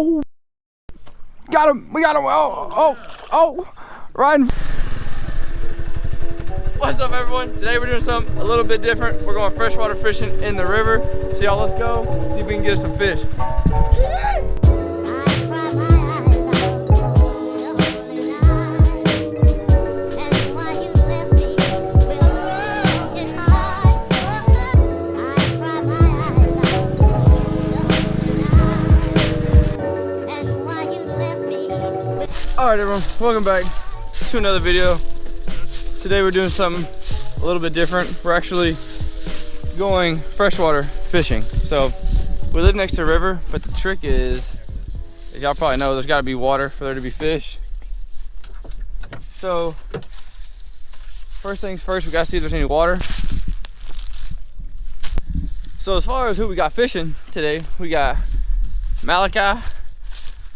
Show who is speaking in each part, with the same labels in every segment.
Speaker 1: Oh, got him. We got him. Oh, riding. What's up, everyone? Today we're doing something a little bit different. We're going freshwater fishing in the river. So y'all, let's go see if we can get some fish. Alright everyone, welcome back to another video. Today we're doing something a little bit different. We're actually going freshwater fishing. So we live next to a river, but the trick is, as y'all probably know, there's got to be water for there to be fish. So first things first, we got to see if there's any water. So as far as who we got fishing today, we got Malachi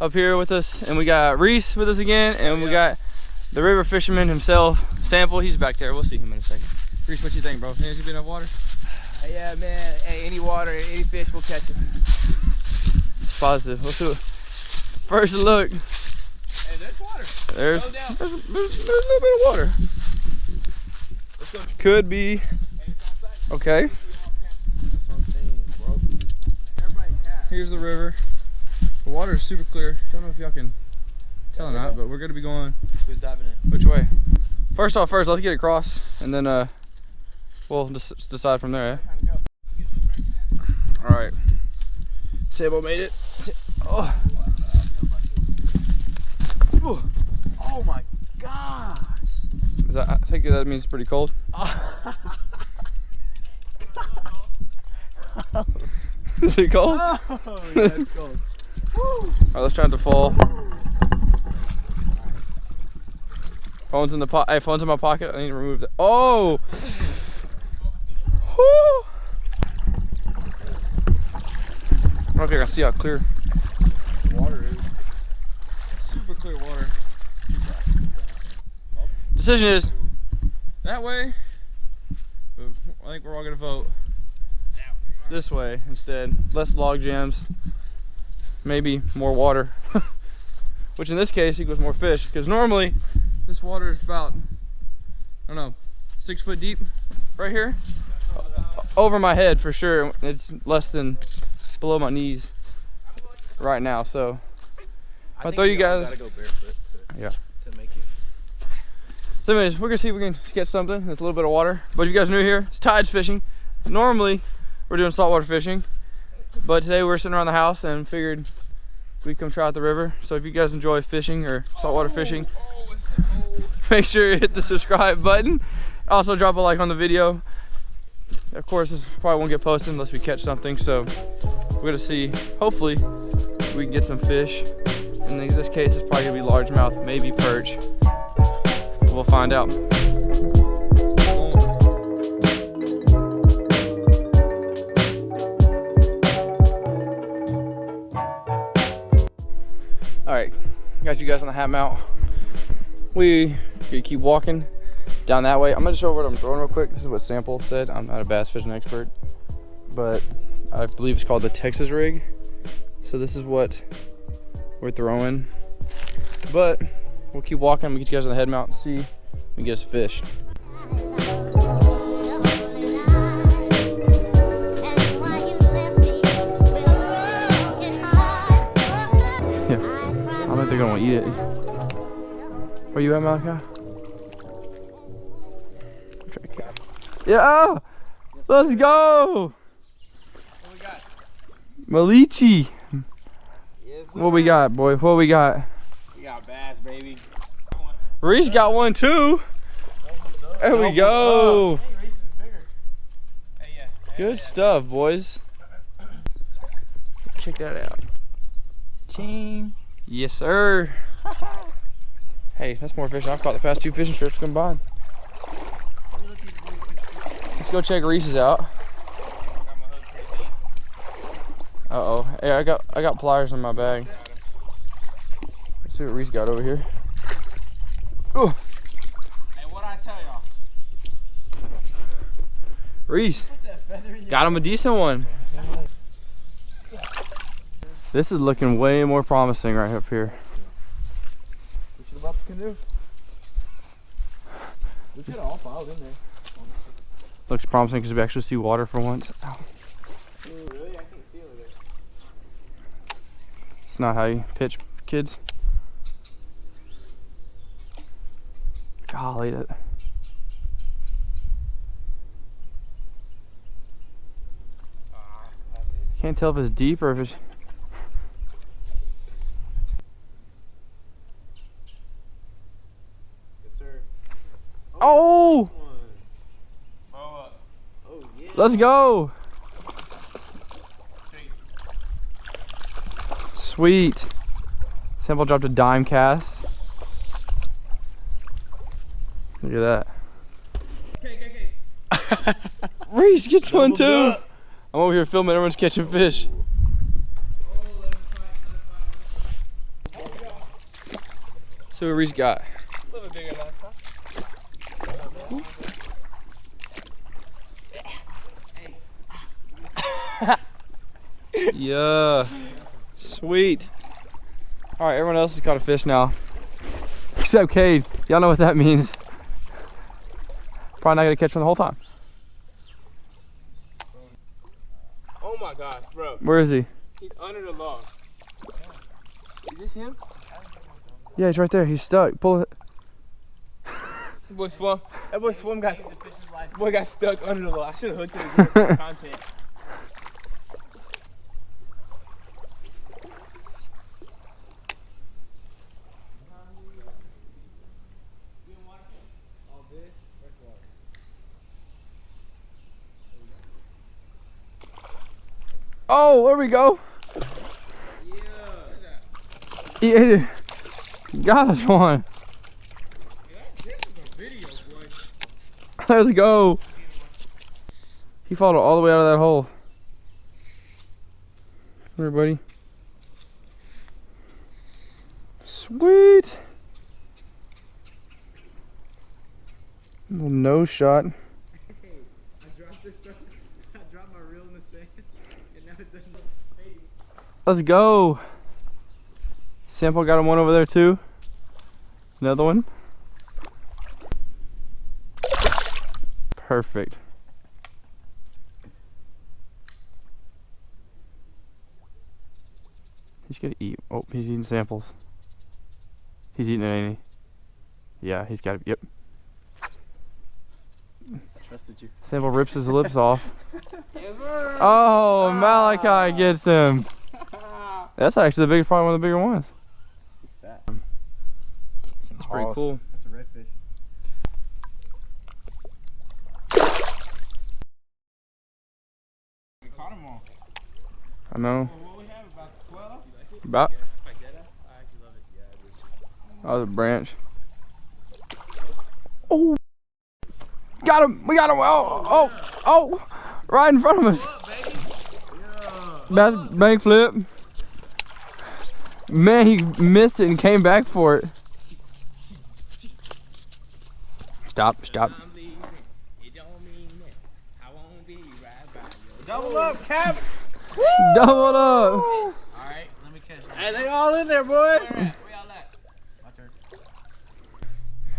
Speaker 1: up here with us, and we got Reese with us again, and we got the river fisherman himself, Sample. He's back there. We'll see him in a second. Reese, what you think, bro? Think you been enough water?
Speaker 2: Yeah, man. Hey, any water, any fish, we'll catch it.
Speaker 1: Positive. Let's do it. First look.
Speaker 2: Hey, there's water.
Speaker 1: There's a little bit of water.
Speaker 2: Let's go.
Speaker 1: Could be. Okay. Here's the river. The water is super clear. Don't know if y'all can tell or not, but we're gonna be going.
Speaker 2: Who's diving in?
Speaker 1: Which way? First, let's get across, and then we'll just decide from there. Eh? All right. Sabo made it. Oh.
Speaker 2: Oh my gosh.
Speaker 1: I think that means it's pretty cold. Is it cold?
Speaker 2: Oh, yeah, it's cold.
Speaker 1: All right, let's try not to fall. Phone's in the pot. Hey, phone's in my pocket. I need to remove that. Oh! Woo! I don't know if you can see how clear the water is. Super clear water. Decision is that way. I think we're all gonna vote this way instead. Less log jams. Maybe more water, which in this case equals more fish, because normally this water is about, I don't know, 6 foot deep right here, over my head for sure. It's less than below my knees right now. So I throw you guys,
Speaker 2: gotta go barefoot to make it.
Speaker 1: So anyways, we're gonna see if we can get something. It's a little bit of water, but if you guys are new here, it's tides fishing. Normally we're doing saltwater fishing, but today we're sitting around the house and figured we'd come try out the river. So if you guys enjoy fishing or saltwater fishing, make sure you hit the subscribe button. Also drop a like on the video. Of course, this probably won't get posted unless we catch something. So we're gonna see, hopefully we can get some fish. In this case, it's probably gonna be largemouth, maybe perch. We'll find out. Alright, got you guys on the hat mount. We gonna keep walking down that way. I'm gonna show what I'm throwing real quick. This is what Sample said. I'm not a bass fishing expert, but I believe it's called the Texas rig. So this is what we're throwing. But we'll keep walking. We'll get you guys on the head mount and see if we can get us a fish. I don't think they're gonna eat it. Where you at, Malachi? Yeah! Let's go!
Speaker 2: What we got?
Speaker 1: Malichi!
Speaker 2: Yes,
Speaker 1: what we got, boy? What we got?
Speaker 2: We got bass, baby.
Speaker 1: Reese got one too! There we go!
Speaker 2: Hey, Reese is bigger. Hey, yeah.
Speaker 1: Good stuff, boys. Check that out.
Speaker 2: Ching.
Speaker 1: Yes, sir. Hey, that's more fish than I've caught the past 2 fishing trips combined. Let's go check Reese's out. Uh-oh. Hey, I got pliers in my bag. Let's see what Reese got over here. Oh.
Speaker 2: Hey, what'd I tell y'all?
Speaker 1: Reese, got him a decent one. This is looking way more promising right up here.
Speaker 2: We should have bought the canoe. We could have all piled in there.
Speaker 1: Looks promising because we actually see water for once. Ow.
Speaker 2: Really? I can't feel it.
Speaker 1: It's not how you pitch, kids. Golly, that. Can't tell if it's deep or if it's.
Speaker 2: Yes, sir.
Speaker 1: Oh!
Speaker 2: Oh, yeah.
Speaker 1: Let's go! Sweet. Sample dropped a dime cast. Look at that.
Speaker 2: Okay.
Speaker 1: Reese gets one too. I'm over here filming, everyone's catching fish. So what Reese got?
Speaker 2: A little bigger last time.
Speaker 1: Yeah. Sweet. Alright, everyone else has caught a fish now. Except Cade. Y'all know what that means. Probably not gonna catch one the whole time.
Speaker 2: Oh my gosh, bro.
Speaker 1: Where is he?
Speaker 2: He's under the log. Is this him?
Speaker 1: Yeah, he's right there. He's stuck. Pull it.
Speaker 2: That boy swum. That boy got stuck under the log. I should have hooked it again for content.
Speaker 1: Oh, there we go. He ate it. Got us one. Let's go. He followed all the way out of that hole. Come here, buddy. Sweet. Little nose shot.
Speaker 2: I dropped this stuff. I dropped my reel in the sand. And now it doesn't.
Speaker 1: Let's go. Sample got him one over there too. Another one. Perfect. He's gonna eat. Oh, he's eating samples. He's eating it, ain't he? Yeah, he's got it. Yep.
Speaker 2: Trusted you.
Speaker 1: Sample rips his lips off. Oh, Malachi gets him. That's actually the biggest, probably one of the bigger ones.
Speaker 2: He's fat.
Speaker 1: That's pretty cool.
Speaker 2: That's a redfish. We caught them all.
Speaker 1: I know.
Speaker 2: What we have, about 12?
Speaker 1: About.
Speaker 2: I actually love it. Yeah,
Speaker 1: Oh, the branch. Oh. Got him. We got him. Oh. Right in front of us. Bad bank flip. Man, he missed it and came back for it. Stop.
Speaker 2: double up, Cap.
Speaker 1: Double up.
Speaker 2: Alright, let me catch it. Hey, they all in there, boy. Where all at? My turn.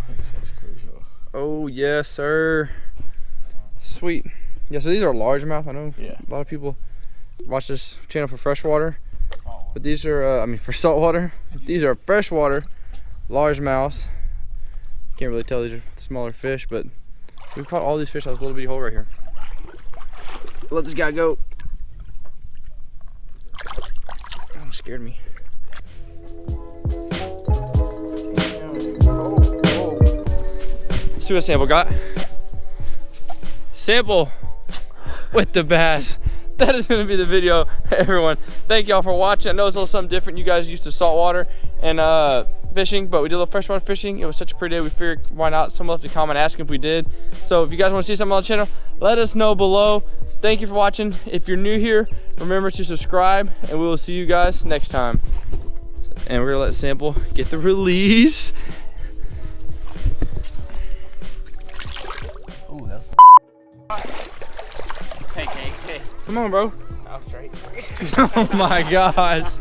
Speaker 2: That's crucial.
Speaker 1: Oh, yes, sir. Sweet. Yeah, so these are largemouth. I know a lot of people watch this channel for freshwater. But these are, for saltwater. These are freshwater largemouth. Can't really tell, these are smaller fish, but we caught all these fish out of this little bitty hole right here. Let this guy go. Oh, scared me. Let's see what Sample got. Sample with the bass. That is going to be the video, everyone. Thank y'all for watching. I know it's a little something different. You guys used to saltwater and fishing, but we did a little freshwater fishing. It was such a pretty day. We figured why not? Someone left a comment asking if we did. So if you guys want to see something on the channel, let us know below. Thank you for watching. If you're new here, remember to subscribe, and we will see you guys next time. And we're going to let Sample get the release.
Speaker 2: Hey.
Speaker 1: Come on, bro.
Speaker 2: I'm straight.
Speaker 1: Oh my gosh.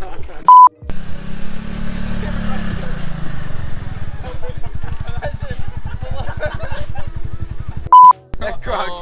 Speaker 2: That croc.